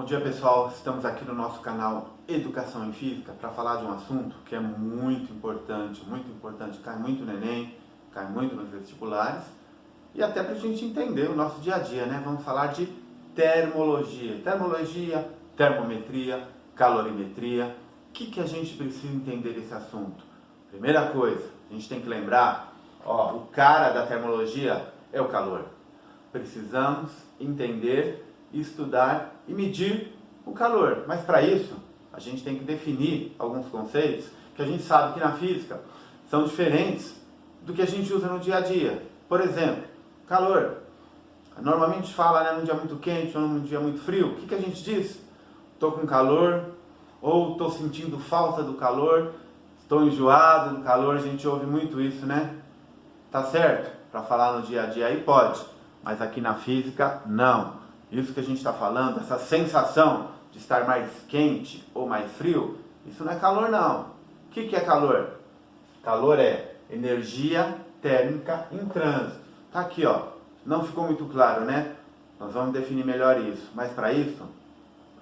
Bom dia pessoal, estamos aqui no nosso canal Educação em Física para falar de um assunto que é muito importante, cai muito no Enem, cai muito nos vestibulares e até para a gente entender o nosso dia a dia, né? Vamos falar de termologia, termometria, calorimetria. O que a gente precisa entender desse assunto? Primeira coisa, a gente tem que lembrar, o cara da termologia é o calor. Precisamos entender, estudar e medir o calor. Mas para isso, a gente tem que definir alguns conceitos que a gente sabe que na física são diferentes do que a gente usa no dia a dia. Por exemplo, calor. Normalmente fala, né, num dia muito quente ou num dia muito frio. O que a gente diz? Estou com calor, ou estou sentindo falta do calor, estou enjoado do calor. A gente ouve muito isso, né? Tá certo? Para falar no dia a dia aí pode, mas aqui na física não. Isso que a gente está falando, essa sensação de estar mais quente ou mais frio, isso não é calor não. O que é calor? Calor é energia térmica em trânsito. Tá aqui, não ficou muito claro, né? Nós vamos definir melhor isso, mas para isso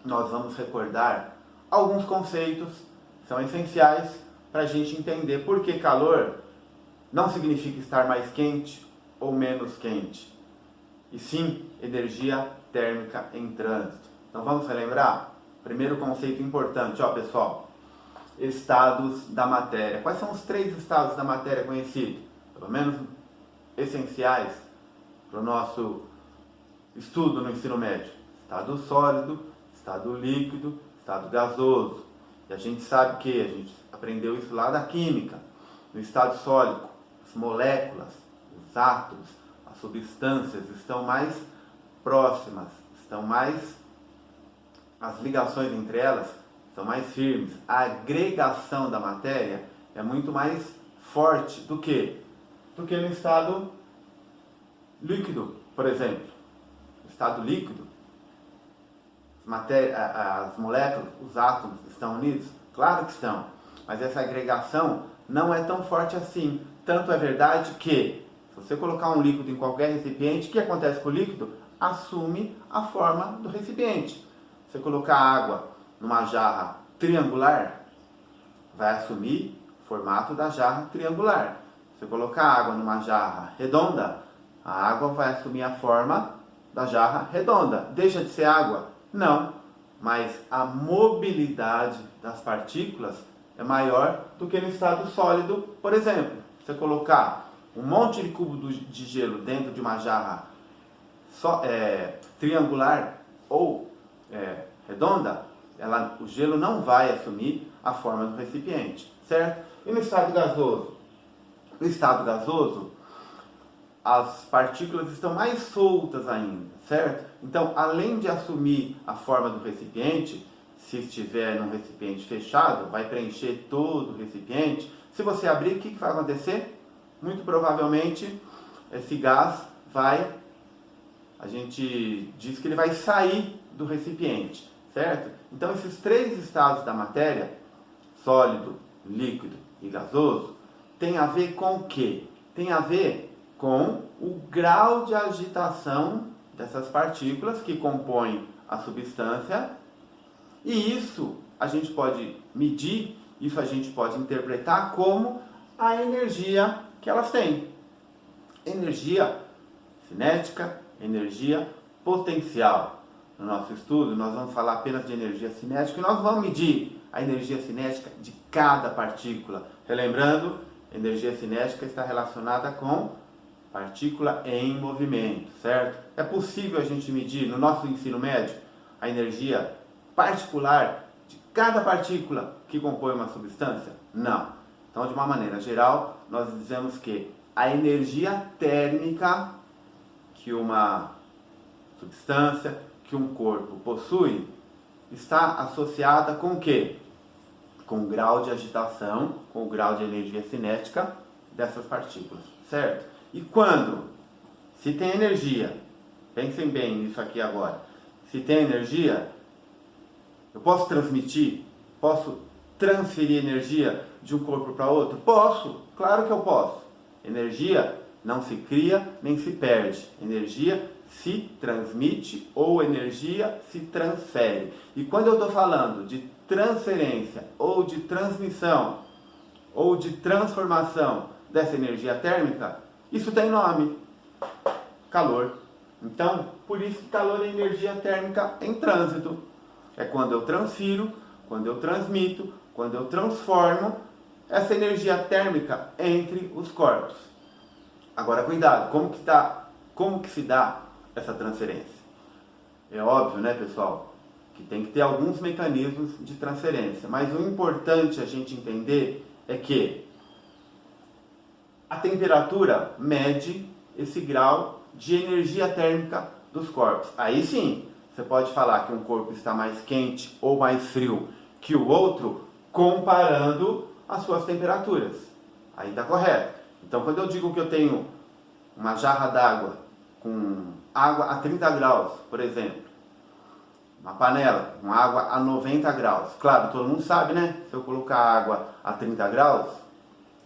nós vamos recordar alguns conceitos que são essenciais para a gente entender por que calor não significa estar mais quente ou menos quente, e sim energia térmica em trânsito. Então vamos relembrar? Primeiro conceito importante, pessoal, estados da matéria. Quais são os 3 estados da matéria conhecidos? Pelo menos essenciais para o nosso estudo no ensino médio. Estado sólido, estado líquido, estado gasoso. E a gente sabe que a gente aprendeu isso lá da química. No estado sólido, as moléculas, os átomos, as substâncias estão mais próximas, as ligações entre elas são mais firmes. A agregação da matéria é muito mais forte do que no estado líquido, por exemplo. No estado líquido, as moléculas, os átomos estão unidos? Claro que estão, mas essa agregação não é tão forte assim. Tanto é verdade que, se você colocar um líquido em qualquer recipiente, o que acontece com o líquido? Assume a forma do recipiente. Se você colocar água numa jarra triangular, vai assumir o formato da jarra triangular. Se você colocar água numa jarra redonda, a água vai assumir a forma da jarra redonda. Deixa de ser água? Não, mas a mobilidade das partículas é maior do que no estado sólido. Por exemplo, se você colocar um monte de cubo de gelo dentro de uma jarra triangular ou redonda, o gelo não vai assumir a forma do recipiente, certo? E no estado gasoso? No estado gasoso, as partículas estão mais soltas ainda, certo? Então, além de assumir a forma do recipiente, se estiver num recipiente fechado, vai preencher todo o recipiente. Se você abrir, o que vai acontecer? Muito provavelmente, esse gás a gente diz que ele vai sair do recipiente, certo? Então, esses 3 estados da matéria, sólido, líquido e gasoso, tem a ver com o quê? Tem a ver com o grau de agitação dessas partículas que compõem a substância, e isso a gente pode medir, isso a gente pode interpretar como a energia que elas têm. Energia cinética, energia potencial. No nosso estudo, nós vamos falar apenas de energia cinética e nós vamos medir a energia cinética de cada partícula. Relembrando, energia cinética está relacionada com partícula em movimento, certo? É possível a gente medir no nosso ensino médio a energia particular de cada partícula que compõe uma substância? Não. Então, de uma maneira geral, nós dizemos que a energia térmica que uma substância, que um corpo possui, está associada com o quê? Com o grau de agitação, com o grau de energia cinética dessas partículas, certo? E quando se tem energia, pensem bem nisso aqui agora, se tem energia, eu posso transmitir, posso transferir energia de um corpo para outro? Posso, claro que eu posso. Energia não se cria nem se perde, energia se transmite ou energia se transfere. E quando eu estou falando de transferência ou de transmissão ou de transformação dessa energia térmica, isso tem nome: calor. Então, por isso que calor é energia térmica em trânsito. É quando eu transfiro, quando eu transmito, quando eu transformo essa energia térmica entre os corpos. Agora, cuidado, como que se dá essa transferência? É óbvio, né, pessoal, que tem que ter alguns mecanismos de transferência, mas o importante a gente entender é que a temperatura mede esse grau de energia térmica dos corpos. Aí sim, você pode falar que um corpo está mais quente ou mais frio que o outro, comparando as suas temperaturas. Aí está correto. Então, quando eu digo que eu tenho uma jarra d'água com água a 30 graus, por exemplo, uma panela com água a 90 graus. Claro, todo mundo sabe, né? Se eu colocar água a 30 graus,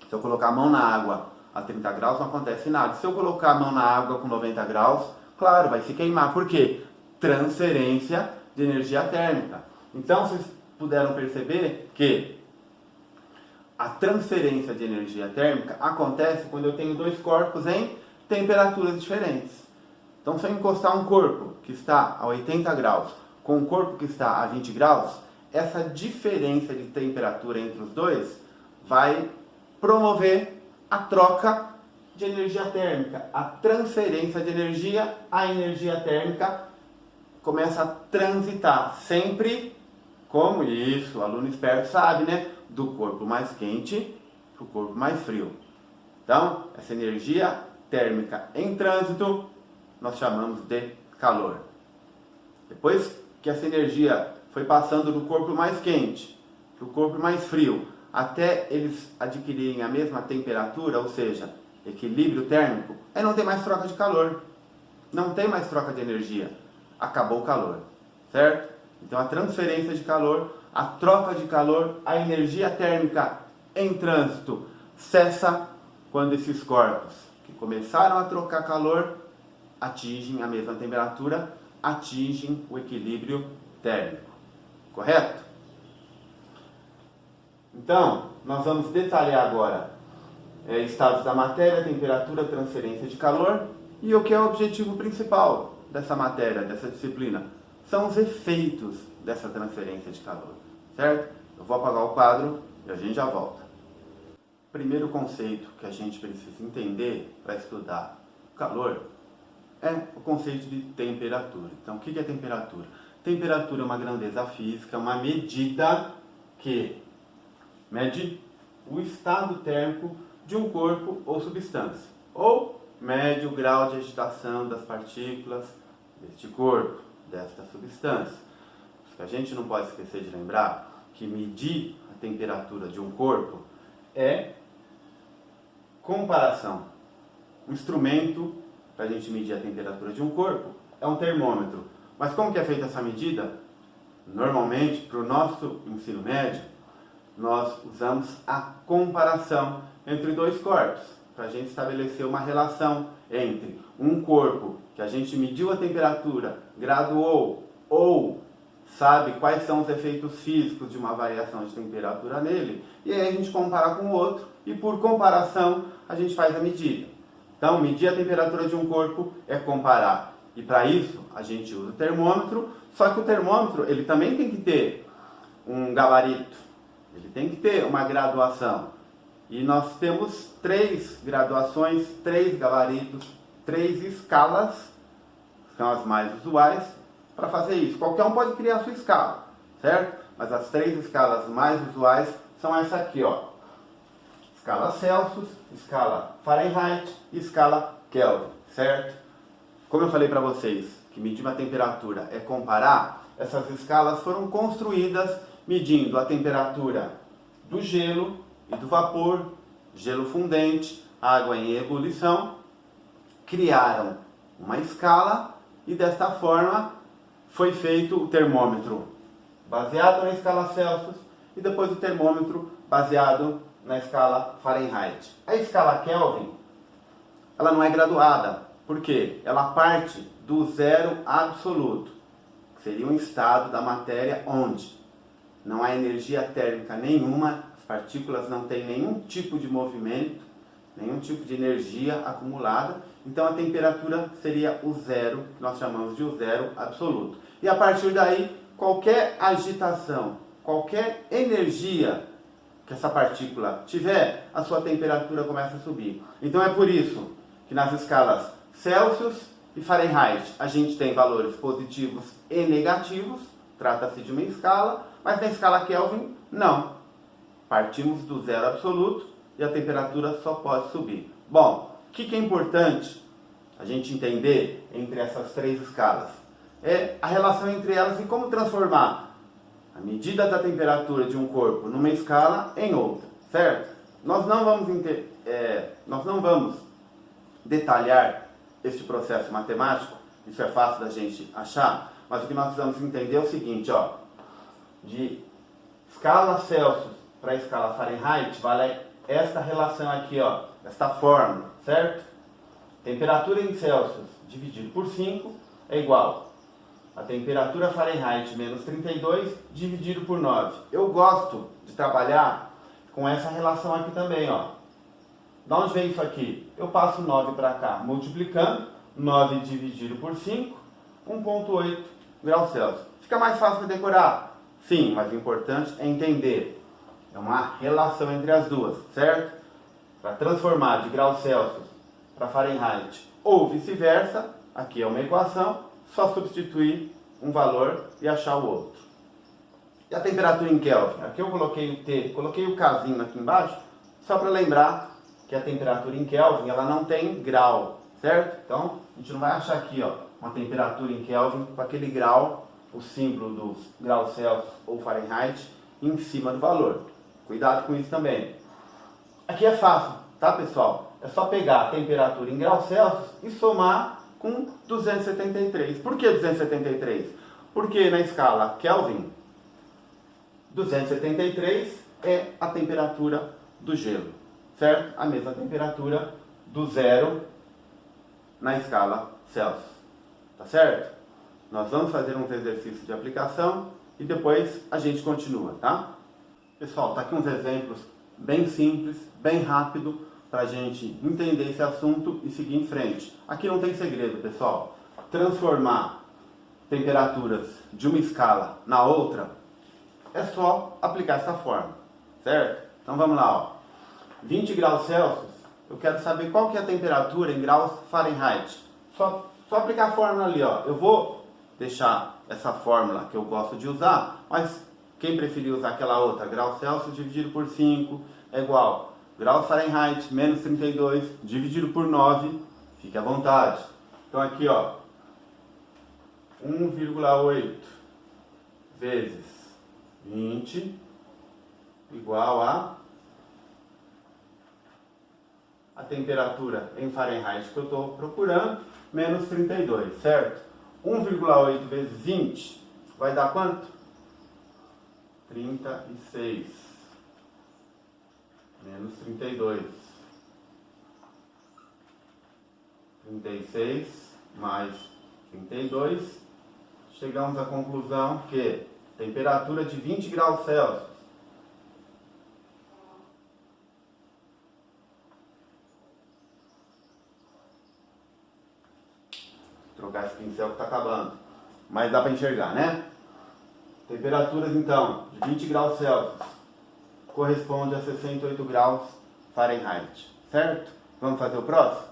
se eu colocar a mão na água a 30 graus, não acontece nada. Se eu colocar a mão na água com 90 graus, claro, vai se queimar. Por quê? Transferência de energia térmica. Então, vocês puderam perceber que a transferência de energia térmica acontece quando eu tenho dois corpos em temperaturas diferentes. Então, se eu encostar um corpo que está a 80 graus com um corpo que está a 20 graus, essa diferença de temperatura entre os dois vai promover a troca de energia térmica. A transferência de energia, a energia térmica começa a transitar sempre, como isso, o aluno esperto sabe, né? Do corpo mais quente para o corpo mais frio. Então, essa energia térmica em trânsito nós chamamos de calor. Depois que essa energia foi passando do corpo mais quente para o corpo mais frio, até eles adquirirem a mesma temperatura, ou seja, equilíbrio térmico, aí não tem mais troca de calor, não tem mais troca de energia, acabou o calor, certo? Então a transferência de calor, a troca de calor, a energia térmica em trânsito cessa quando esses corpos que começaram a trocar calor atingem a mesma temperatura, atingem o equilíbrio térmico, correto? Então, nós vamos detalhar agora estados da matéria, temperatura, transferência de calor e o que é o objetivo principal dessa matéria, dessa disciplina. São os efeitos dessa transferência de calor, certo? Eu vou apagar o quadro e a gente já volta. Primeiro conceito que a gente precisa entender para estudar o calor é o conceito de temperatura. Então, o que é temperatura? Temperatura é uma grandeza física, uma medida que mede o estado térmico de um corpo ou substância, ou mede o grau de agitação das partículas deste corpo, desta substância. A gente não pode esquecer de lembrar que medir a temperatura de um corpo é comparação. Um instrumento para a gente medir a temperatura de um corpo é um termômetro. Mas como que é feita essa medida? Normalmente, para o nosso ensino médio, nós usamos a comparação entre dois corpos, para a gente estabelecer uma relação entre um corpo que a gente mediu a temperatura, graduou ou sabe quais são os efeitos físicos de uma variação de temperatura nele, e aí a gente compara com o outro, e por comparação a gente faz a medida. Então, medir a temperatura de um corpo é comparar. E para isso, a gente usa o termômetro, só que o termômetro ele também tem que ter um gabarito, ele tem que ter uma graduação. E nós temos 3 graduações, 3 gabaritos, 3 escalas, que são as mais usuais, para fazer isso. Qualquer um pode criar a sua escala, certo? Mas as 3 escalas mais usuais são essa aqui, ó. Escala Celsius, escala Fahrenheit e escala Kelvin, certo? Como eu falei para vocês, que medir uma temperatura é comparar, essas escalas foram construídas medindo a temperatura do gelo e do vapor, gelo fundente, água em ebulição, criaram uma escala e desta forma foi feito o termômetro baseado na escala Celsius e depois o termômetro baseado na escala Fahrenheit. A escala Kelvin, ela não é graduada, Porque ela parte do zero absoluto, que seria um estado da matéria onde não há energia térmica nenhuma, as partículas não têm nenhum tipo de movimento, nenhum tipo de energia acumulada, então a temperatura seria o zero, que nós chamamos de o zero absoluto. E a partir daí, qualquer agitação, qualquer energia que essa partícula tiver, a sua temperatura começa a subir. Então é por isso que nas escalas Celsius e Fahrenheit a gente tem valores positivos e negativos, trata-se de uma escala, mas na escala Kelvin, não. Partimos do zero absoluto e a temperatura só pode subir. Bom, o que é importante a gente entender entre essas três escalas? É a relação entre elas e como transformar a medida da temperatura de um corpo numa escala em outra, certo? Nós não vamos detalhar este processo matemático, isso é fácil da gente achar, mas o que nós precisamos entender é o seguinte, ó, de escala Celsius para a escala Fahrenheit, vale esta relação aqui, ó, esta fórmula, certo? Temperatura em Celsius dividido por 5 é igual a temperatura Fahrenheit menos 32 dividido por 9. Eu gosto de trabalhar com essa relação aqui também, ó. Da onde vem isso aqui? Eu passo 9 para cá, multiplicando, 9 dividido por 5, 1,8 graus Celsius. Fica mais fácil de decorar? Sim, mas o importante é entender. É uma relação entre as duas, certo? Para transformar de graus Celsius para Fahrenheit ou vice-versa, aqui é uma equação, só substituir um valor e achar o outro. E a temperatura em Kelvin? Aqui eu coloquei o T, coloquei o Kzinho aqui embaixo, só para lembrar que a temperatura em Kelvin ela não tem grau, certo? Então a gente não vai achar aqui, ó, uma temperatura em Kelvin com aquele grau, o símbolo dos graus Celsius ou Fahrenheit em cima do valor. Cuidado com isso também. Aqui é fácil, tá, pessoal? É só pegar a temperatura em graus Celsius e somar com 273. Por que 273? Porque na escala Kelvin, 273 é a temperatura do gelo, certo? A mesma temperatura do zero na escala Celsius, tá certo? Nós vamos fazer uns exercícios de aplicação e depois a gente continua, tá? Pessoal, tá aqui uns exemplos bem simples, bem rápido, para a gente entender esse assunto e seguir em frente. Aqui não tem segredo, pessoal. Transformar temperaturas de uma escala na outra é só aplicar essa fórmula, certo? Então vamos lá, ó. 20 graus Celsius, eu quero saber qual que é a temperatura em graus Fahrenheit. Só aplicar a fórmula ali, ó. Eu vou deixar essa fórmula que eu gosto de usar, mas quem preferir usar aquela outra, graus Celsius dividido por 5 é igual graus Fahrenheit menos 32 dividido por 9, fique à vontade. Então aqui, ó, 1,8 vezes 20 igual a temperatura em Fahrenheit que eu estou procurando, menos 32, certo? 1,8 vezes 20 vai dar quanto? 36. Menos 32. 36 mais 32. Chegamos à conclusão que temperatura de 20 graus Celsius trocar esse pincel que está acabando, mas dá para enxergar, né? Temperaturas então de 20 graus Celsius corresponde a 68 graus Fahrenheit, certo? Vamos fazer o próximo?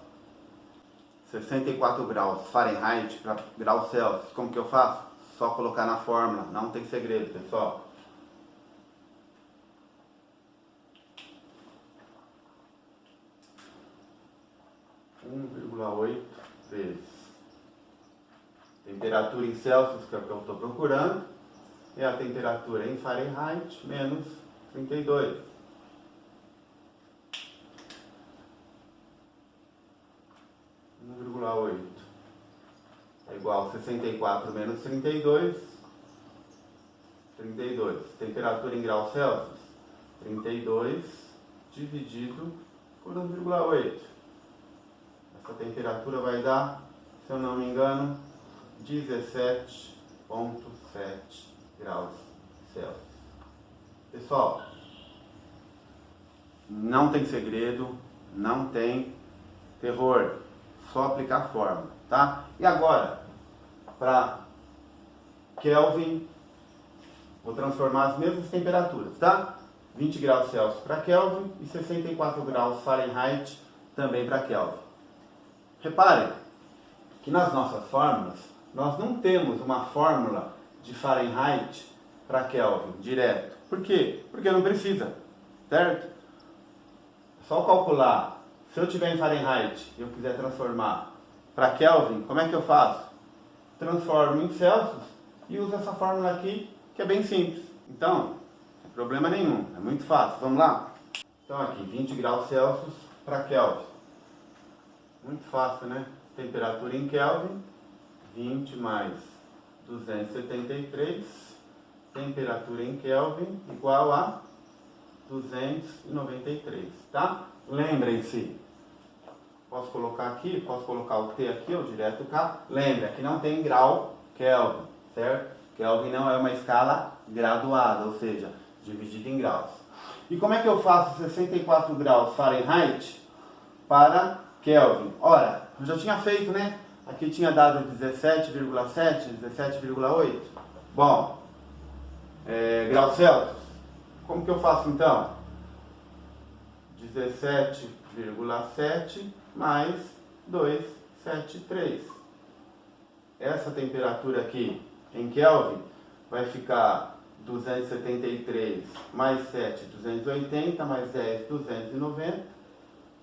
64 graus Fahrenheit para graus Celsius, como que eu faço? Só colocar na fórmula, não tem segredo, pessoal. – 1,8 vezes temperatura em Celsius, que é o que eu estou procurando, é a temperatura em Fahrenheit menos 32. É igual a 64 menos 32. 32. Temperatura em graus Celsius. 32 dividido por 1,8. essa temperatura vai dar, se eu não me engano, 17,7 graus Celsius. Pessoal, não tem segredo, não tem terror, só aplicar a fórmula, tá? E agora, para Kelvin, vou transformar as mesmas temperaturas, tá? 20 graus Celsius para Kelvin e 64 graus Fahrenheit também para Kelvin. Reparem que nas nossas fórmulas, nós não temos uma fórmula de Fahrenheit para Kelvin direto. Por quê? Porque não precisa, certo? É só calcular. Se eu tiver em Fahrenheit e eu quiser transformar para Kelvin, como é que eu faço? Transformo em Celsius e uso essa fórmula aqui, que é bem simples. Então, não tem problema nenhum, é muito fácil. Vamos lá? Então aqui, 20 graus Celsius para Kelvin. Muito fácil, né? Temperatura em Kelvin, 20 mais 273. Temperatura em Kelvin igual a 293, tá? Lembrem-se, posso colocar aqui, posso colocar o T aqui ou direto cá. Lembra que não tem grau Kelvin, certo? Kelvin não é uma escala graduada, ou seja, dividida em graus. E como é que eu faço 64 graus Fahrenheit para Kelvin? Ora, eu já tinha feito, né? Aqui tinha dado 17,7, 17,8. Bom, graus Celsius. Como que eu faço então? 17,7 mais 273. Essa temperatura aqui em Kelvin vai ficar 273 mais 7, 280, mais 10, 290,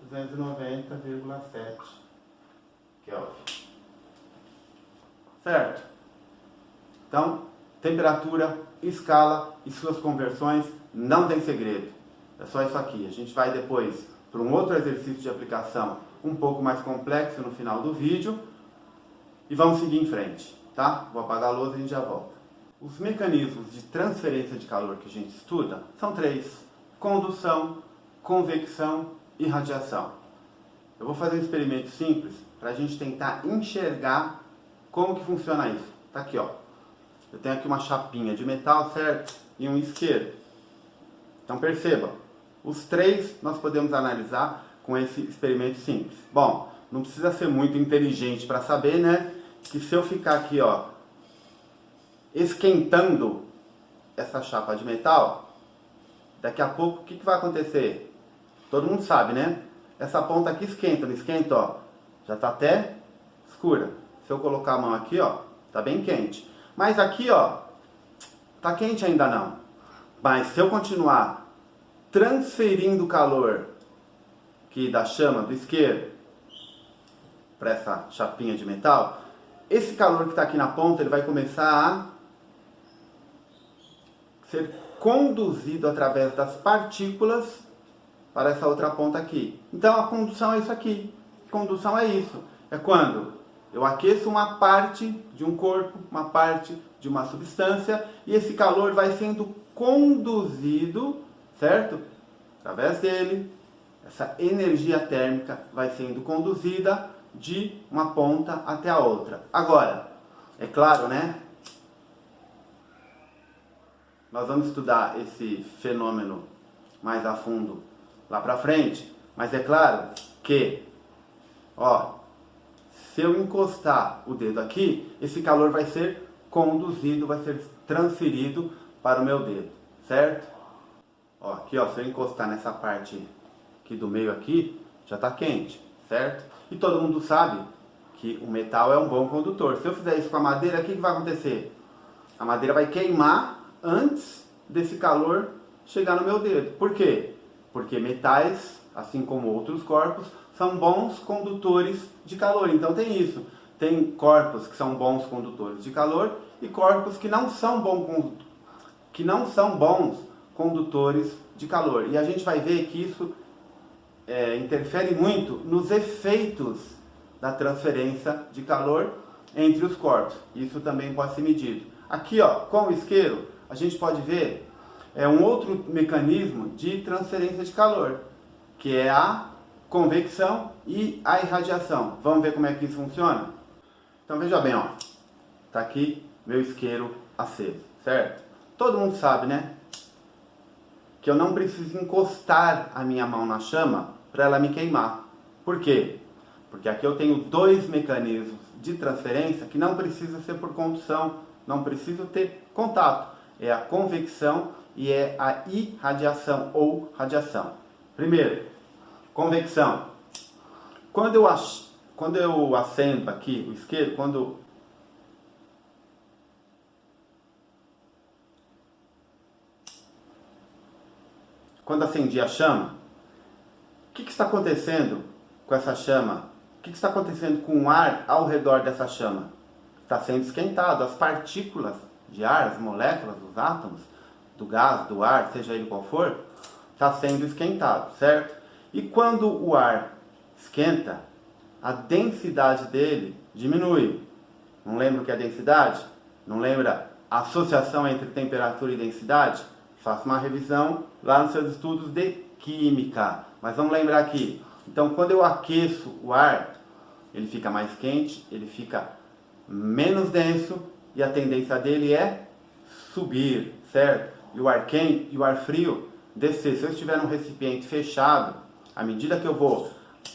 290,7 Kelvin. Certo? Então, temperatura, escala e suas conversões não tem segredo. É só isso aqui. A gente vai depois para um outro exercício de aplicação um pouco mais complexo no final do vídeo e vamos seguir em frente, tá? Vou apagar a luz e a gente já volta. Os mecanismos de transferência de calor que a gente estuda são 3: condução, convecção e radiação. Eu vou fazer um experimento simples para a gente tentar enxergar como que funciona isso. Tá aqui, ó. Eu tenho aqui uma chapinha de metal, certo? E um isqueiro. Então perceba, os 3 nós podemos analisar com esse experimento simples. Bom, não precisa ser muito inteligente para saber, né? Que se eu ficar aqui, ó, esquentando essa chapa de metal, daqui a pouco o que vai acontecer? Todo mundo sabe, né? Essa ponta aqui esquenta, não esquenta, ó. Já tá até escura. Se eu colocar a mão aqui, ó, tá bem quente. Mas aqui, ó, tá quente ainda não. Mas se eu continuar transferindo o calor aqui da chama do isqueiro para essa chapinha de metal, esse calor que está aqui na ponta, ele vai começar a ser conduzido através das partículas para essa outra ponta aqui. Então a condução é isso aqui. Condução é isso. É quando eu aqueço uma parte de um corpo, uma parte de uma substância, e esse calor vai sendo conduzido, certo? Através dele, essa energia térmica vai sendo conduzida de uma ponta até a outra. Agora, é claro, né? Nós vamos estudar esse fenômeno mais a fundo lá pra frente, mas é claro que, ó, se eu encostar o dedo aqui, esse calor vai ser conduzido, vai ser transferido para o meu dedo, certo? Ó, aqui, ó, se eu encostar nessa parte aqui do meio aqui, já está quente, certo? E todo mundo sabe que o metal é um bom condutor. Se eu fizer isso com a madeira, o que vai acontecer? A madeira vai queimar antes desse calor chegar no meu dedo. Por quê? Porque metais, assim como outros corpos, são bons condutores de calor. Então tem isso. Tem corpos que são bons condutores de calor e corpos que não são bons condutores de calor. E a gente vai ver que isso interfere muito nos efeitos da transferência de calor entre os corpos. Isso também pode ser medido. Aqui, ó, com o isqueiro, a gente pode ver um outro mecanismo de transferência de calor, que é a convecção e a irradiação. Vamos ver como é que isso funciona? Então veja bem, ó, tá aqui meu isqueiro aceso, certo? Todo mundo sabe, né, que eu não preciso encostar a minha mão na chama para ela me queimar. Por quê? Porque aqui eu tenho dois mecanismos de transferência que não precisa ser por condução, não preciso ter contato. É a convecção e é a irradiação ou radiação. Primeiro, convecção. Quando eu acendo aqui o isqueiro, quando acendi a chama, o que está acontecendo com essa chama? O que está acontecendo com o ar ao redor dessa chama? Está sendo esquentado. As partículas de ar, as moléculas, os átomos, do gás, do ar, seja ele qual for, está sendo esquentado, certo? E quando o ar esquenta, a densidade dele diminui. Não lembra o que é densidade? Não lembra a associação entre temperatura e densidade? Faça uma revisão lá nos seus estudos de química. Mas vamos lembrar aqui. Então, quando eu aqueço o ar, ele fica mais quente, ele fica menos denso e a tendência dele é subir, certo? E o ar quente e o ar frio descer. Se eu estiver num recipiente fechado, à medida que eu vou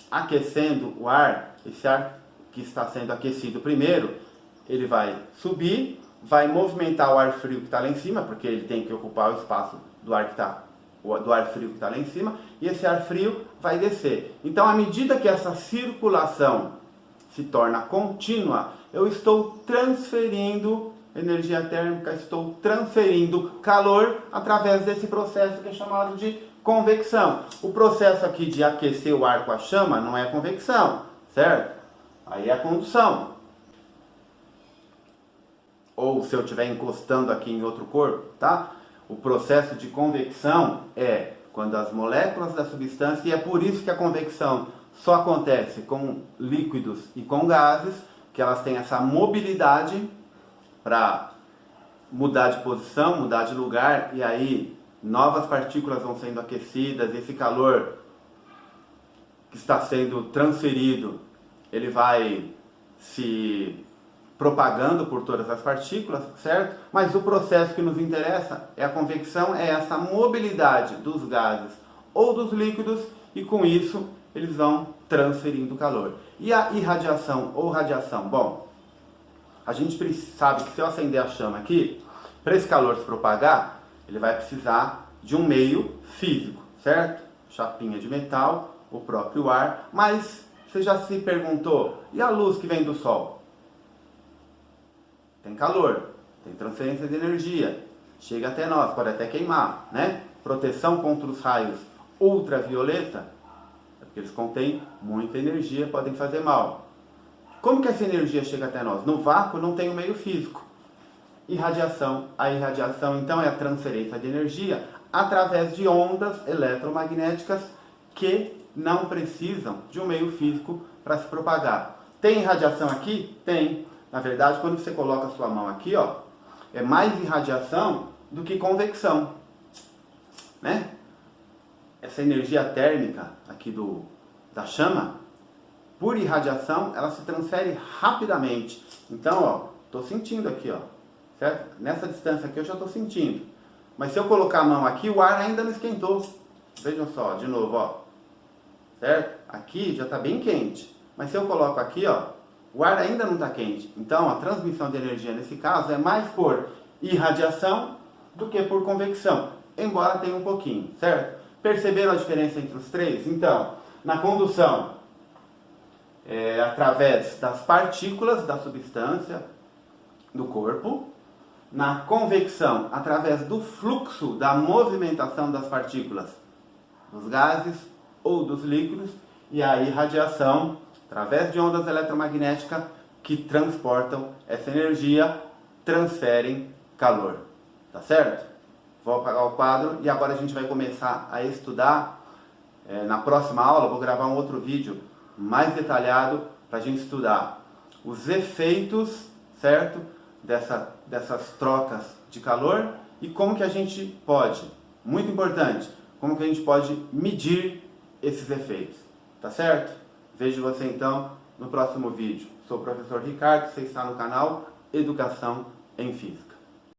aquecendo o ar, esse ar que está sendo aquecido primeiro, ele vai subir, vai movimentar o ar frio que está lá em cima, porque ele tem que ocupar o espaço do ar frio que está lá em cima, e esse ar frio vai descer. Então, à medida que essa circulação se torna contínua, eu estou transferindo energia térmica, estou transferindo calor através desse processo que é chamado de convecção. O processo aqui de aquecer o ar com a chama não é convecção, certo? Aí é a condução. Ou se eu estiver encostando aqui em outro corpo, tá? O processo de convecção é quando as moléculas da substância, e é por isso que a convecção só acontece com líquidos e com gases, que elas têm essa mobilidade para mudar de posição, mudar de lugar, e aí novas partículas vão sendo aquecidas, esse calor que está sendo transferido, ele vai se propagando por todas as partículas, certo? Mas o processo que nos interessa é a convecção, é essa mobilidade dos gases ou dos líquidos, e com isso eles vão transferindo calor. E a irradiação ou radiação? Bom, a gente sabe que se eu acender a chama aqui, para esse calor se propagar, ele vai precisar de um meio físico, certo? Chapinha de metal, o próprio ar. Mas você já se perguntou, e a luz que vem do sol? Tem calor, tem transferência de energia, chega até nós, pode até queimar, né? Proteção contra os raios ultravioleta, é porque eles contêm muita energia, podem fazer mal. Como que essa energia chega até nós? No vácuo não tem um meio físico. Irradiação. A irradiação, então, é a transferência de energia através de ondas eletromagnéticas que não precisam de um meio físico para se propagar. Tem irradiação aqui? Tem. Na verdade, quando você coloca a sua mão aqui, ó, é mais irradiação do que convecção, né? Essa energia térmica aqui da chama, por irradiação, ela se transfere rapidamente. Então, ó, tô sentindo aqui, ó, certo? Nessa distância aqui eu já tô sentindo. Mas se eu colocar a mão aqui, o ar ainda não esquentou. Vejam só, de novo, ó, certo? Aqui já tá bem quente. Mas se eu coloco aqui, ó, o ar ainda não está quente. Então, a transmissão de energia, nesse caso, é mais por irradiação do que por convecção. Embora tenha um pouquinho, certo? Perceberam a diferença entre os três? Então, na condução, através das partículas da substância do corpo. Na convecção, através do fluxo da movimentação das partículas, dos gases ou dos líquidos. E a irradiação, através de ondas eletromagnéticas que transportam essa energia, transferem calor. Tá certo? Vou apagar o quadro e agora a gente vai começar a estudar. Na próxima aula eu vou gravar um outro vídeo mais detalhado para a gente estudar os efeitos, certo? Dessas trocas de calor e como que a gente pode, muito importante, como que a gente pode medir esses efeitos. Tá certo? Vejo você então no próximo vídeo. Sou o professor Ricardo, você está no canal Educação em Física.